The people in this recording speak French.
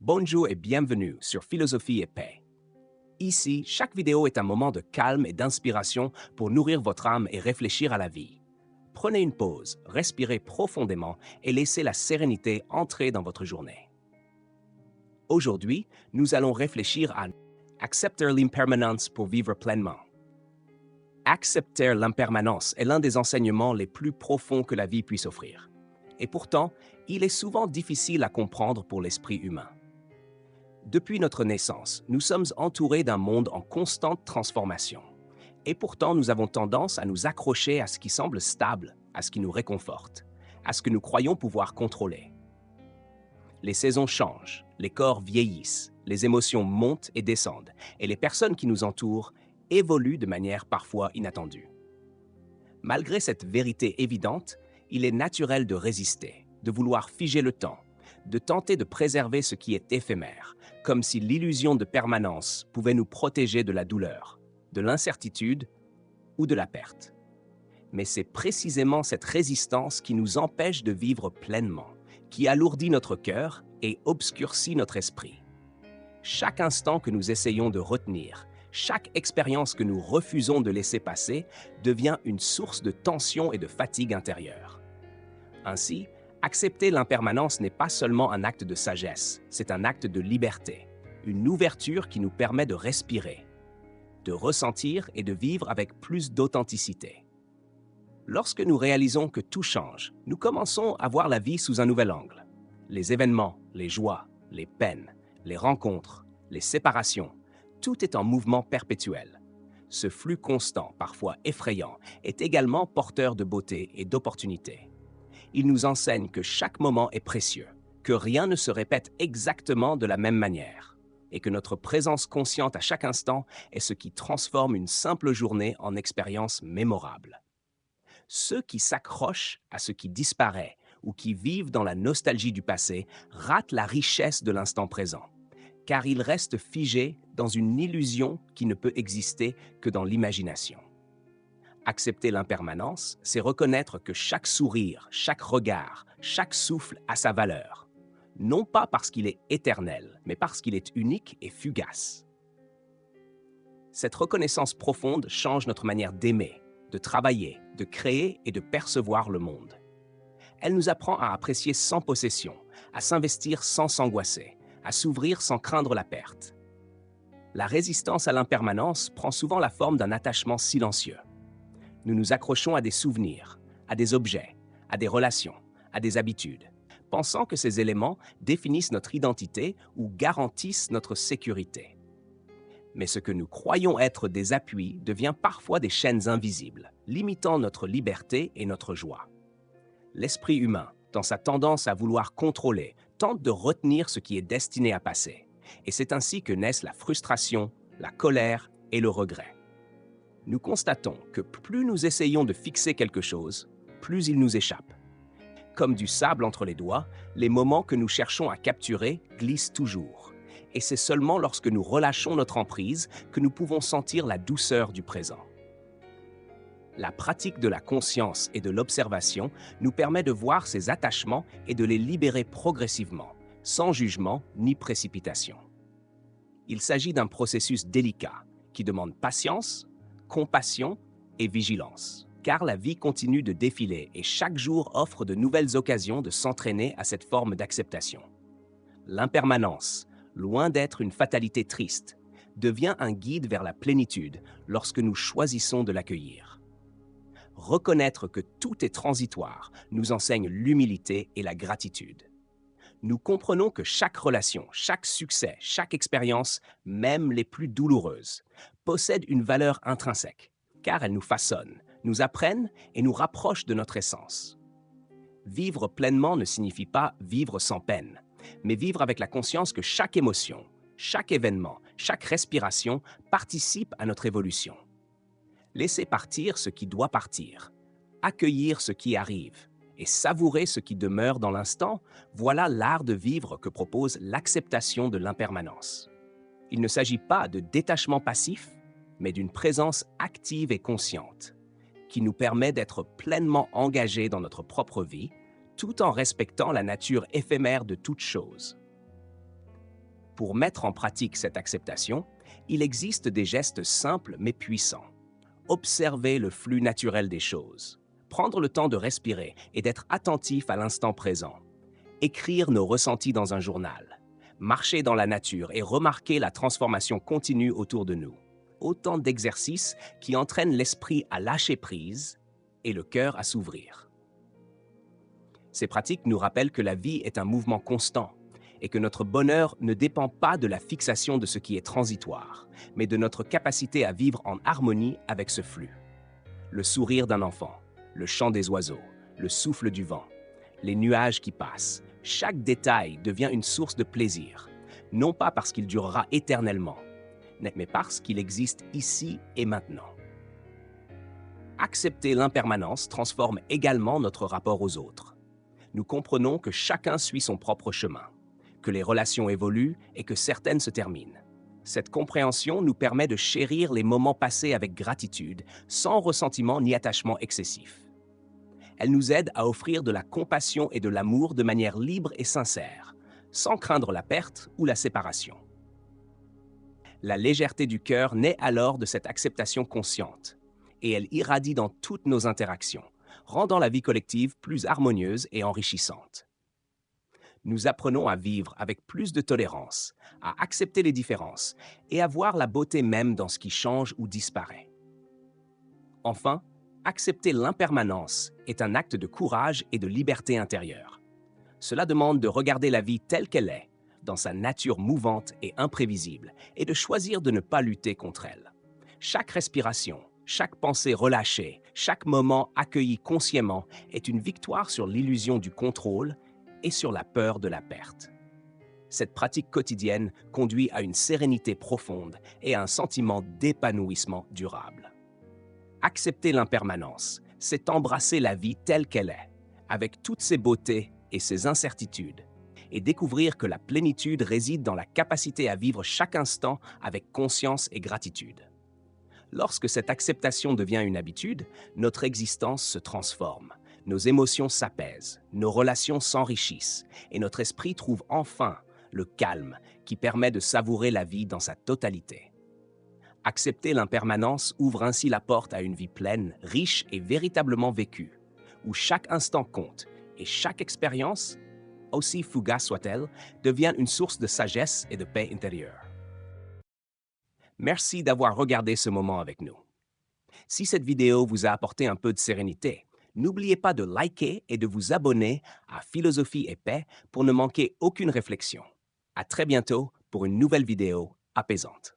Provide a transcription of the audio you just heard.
Bonjour et bienvenue sur Philosophie et Paix. Ici, chaque vidéo est un moment de calme et d'inspiration pour nourrir votre âme et réfléchir à la vie. Prenez une pause, respirez profondément et laissez la sérénité entrer dans votre journée. Aujourd'hui, nous allons réfléchir à accepter l'impermanence pour vivre pleinement. Accepter l'impermanence est l'un des enseignements les plus profonds que la vie puisse offrir. Et pourtant, il est souvent difficile à comprendre pour l'esprit humain. Depuis notre naissance, nous sommes entourés d'un monde en constante transformation. Et pourtant, nous avons tendance à nous accrocher à ce qui semble stable, à ce qui nous réconforte, à ce que nous croyons pouvoir contrôler. Les saisons changent, les corps vieillissent, les émotions montent et descendent, et les personnes qui nous entourent évoluent de manière parfois inattendue. Malgré cette vérité évidente, il est naturel de résister, de vouloir figer le temps, de tenter de préserver ce qui est éphémère, comme si l'illusion de permanence pouvait nous protéger de la douleur, de l'incertitude ou de la perte. Mais c'est précisément cette résistance qui nous empêche de vivre pleinement, qui alourdit notre cœur et obscurcit notre esprit. Chaque instant que nous essayons de retenir, chaque expérience que nous refusons de laisser passer devient une source de tension et de fatigue intérieure. Ainsi, accepter l'impermanence n'est pas seulement un acte de sagesse, c'est un acte de liberté, une ouverture qui nous permet de respirer, de ressentir et de vivre avec plus d'authenticité. Lorsque nous réalisons que tout change, nous commençons à voir la vie sous un nouvel angle. Les événements, les joies, les peines, les rencontres, les séparations, tout est en mouvement perpétuel. Ce flux constant, parfois effrayant, est également porteur de beauté et d'opportunités. Il nous enseigne que chaque moment est précieux, que rien ne se répète exactement de la même manière, et que notre présence consciente à chaque instant est ce qui transforme une simple journée en expérience mémorable. Ceux qui s'accrochent à ce qui disparaît ou qui vivent dans la nostalgie du passé ratent la richesse de l'instant présent, car ils restent figés dans une illusion qui ne peut exister que dans l'imagination. Accepter l'impermanence, c'est reconnaître que chaque sourire, chaque regard, chaque souffle a sa valeur. Non pas parce qu'il est éternel, mais parce qu'il est unique et fugace. Cette reconnaissance profonde change notre manière d'aimer, de travailler, de créer et de percevoir le monde. Elle nous apprend à apprécier sans possession, à s'investir sans s'angoisser, à s'ouvrir sans craindre la perte. La résistance à l'impermanence prend souvent la forme d'un attachement silencieux. Nous nous accrochons à des souvenirs, à des objets, à des relations, à des habitudes, pensant que ces éléments définissent notre identité ou garantissent notre sécurité. Mais ce que nous croyons être des appuis devient parfois des chaînes invisibles, limitant notre liberté et notre joie. L'esprit humain, dans sa tendance à vouloir contrôler, tente de retenir ce qui est destiné à passer. Et c'est ainsi que naissent la frustration, la colère et le regret. Nous constatons que plus nous essayons de fixer quelque chose, plus il nous échappe. Comme du sable entre les doigts, les moments que nous cherchons à capturer glissent toujours. Et c'est seulement lorsque nous relâchons notre emprise que nous pouvons sentir la douceur du présent. La pratique de la conscience et de l'observation nous permet de voir ces attachements et de les libérer progressivement, sans jugement ni précipitation. Il s'agit d'un processus délicat qui demande patience, compassion et vigilance, car la vie continue de défiler et chaque jour offre de nouvelles occasions de s'entraîner à cette forme d'acceptation. L'impermanence, loin d'être une fatalité triste, devient un guide vers la plénitude lorsque nous choisissons de l'accueillir. Reconnaître que tout est transitoire nous enseigne l'humilité et la gratitude. Nous comprenons que chaque relation, chaque succès, chaque expérience, même les plus douloureuses, possèdent une valeur intrinsèque, car elles nous façonnent, nous apprennent et nous rapprochent de notre essence. Vivre pleinement ne signifie pas vivre sans peine, mais vivre avec la conscience que chaque émotion, chaque événement, chaque respiration participe à notre évolution. Laisser partir ce qui doit partir, accueillir ce qui arrive et savourer ce qui demeure dans l'instant, voilà l'art de vivre que propose l'acceptation de l'impermanence. Il ne s'agit pas de détachement passif, mais d'une présence active et consciente, qui nous permet d'être pleinement engagés dans notre propre vie, tout en respectant la nature éphémère de toute chose. Pour mettre en pratique cette acceptation, il existe des gestes simples mais puissants. Observer le flux naturel des choses. Prendre le temps de respirer et d'être attentif à l'instant présent. Écrire nos ressentis dans un journal. Marcher dans la nature et remarquer la transformation continue autour de nous. Autant d'exercices qui entraînent l'esprit à lâcher prise et le cœur à s'ouvrir. Ces pratiques nous rappellent que la vie est un mouvement constant et que notre bonheur ne dépend pas de la fixation de ce qui est transitoire, mais de notre capacité à vivre en harmonie avec ce flux. Le sourire d'un enfant, le chant des oiseaux, le souffle du vent, les nuages qui passent, chaque détail devient une source de plaisir, non pas parce qu'il durera éternellement, mais parce qu'il existe ici et maintenant. Accepter l'impermanence transforme également notre rapport aux autres. Nous comprenons que chacun suit son propre chemin, que les relations évoluent et que certaines se terminent. Cette compréhension nous permet de chérir les moments passés avec gratitude, sans ressentiment ni attachement excessif. Elle nous aide à offrir de la compassion et de l'amour de manière libre et sincère, sans craindre la perte ou la séparation. La légèreté du cœur naît alors de cette acceptation consciente, et elle irradie dans toutes nos interactions, rendant la vie collective plus harmonieuse et enrichissante. Nous apprenons à vivre avec plus de tolérance, à accepter les différences et à voir la beauté même dans ce qui change ou disparaît. Enfin, accepter l'impermanence est un acte de courage et de liberté intérieure. Cela demande de regarder la vie telle qu'elle est, dans sa nature mouvante et imprévisible, et de choisir de ne pas lutter contre elle. Chaque respiration, chaque pensée relâchée, chaque moment accueilli consciemment est une victoire sur l'illusion du contrôle et sur la peur de la perte. Cette pratique quotidienne conduit à une sérénité profonde et à un sentiment d'épanouissement durable. Accepter l'impermanence, c'est embrasser la vie telle qu'elle est, avec toutes ses beautés et ses incertitudes, et découvrir que la plénitude réside dans la capacité à vivre chaque instant avec conscience et gratitude. Lorsque cette acceptation devient une habitude, notre existence se transforme, nos émotions s'apaisent, nos relations s'enrichissent, et notre esprit trouve enfin le calme qui permet de savourer la vie dans sa totalité. Accepter l'impermanence ouvre ainsi la porte à une vie pleine, riche et véritablement vécue, où chaque instant compte et chaque expérience, aussi fugace soit-elle, devient une source de sagesse et de paix intérieure. Merci d'avoir regardé ce moment avec nous. Si cette vidéo vous a apporté un peu de sérénité, n'oubliez pas de liker et de vous abonner à Philosophie et Paix pour ne manquer aucune réflexion. À très bientôt pour une nouvelle vidéo apaisante.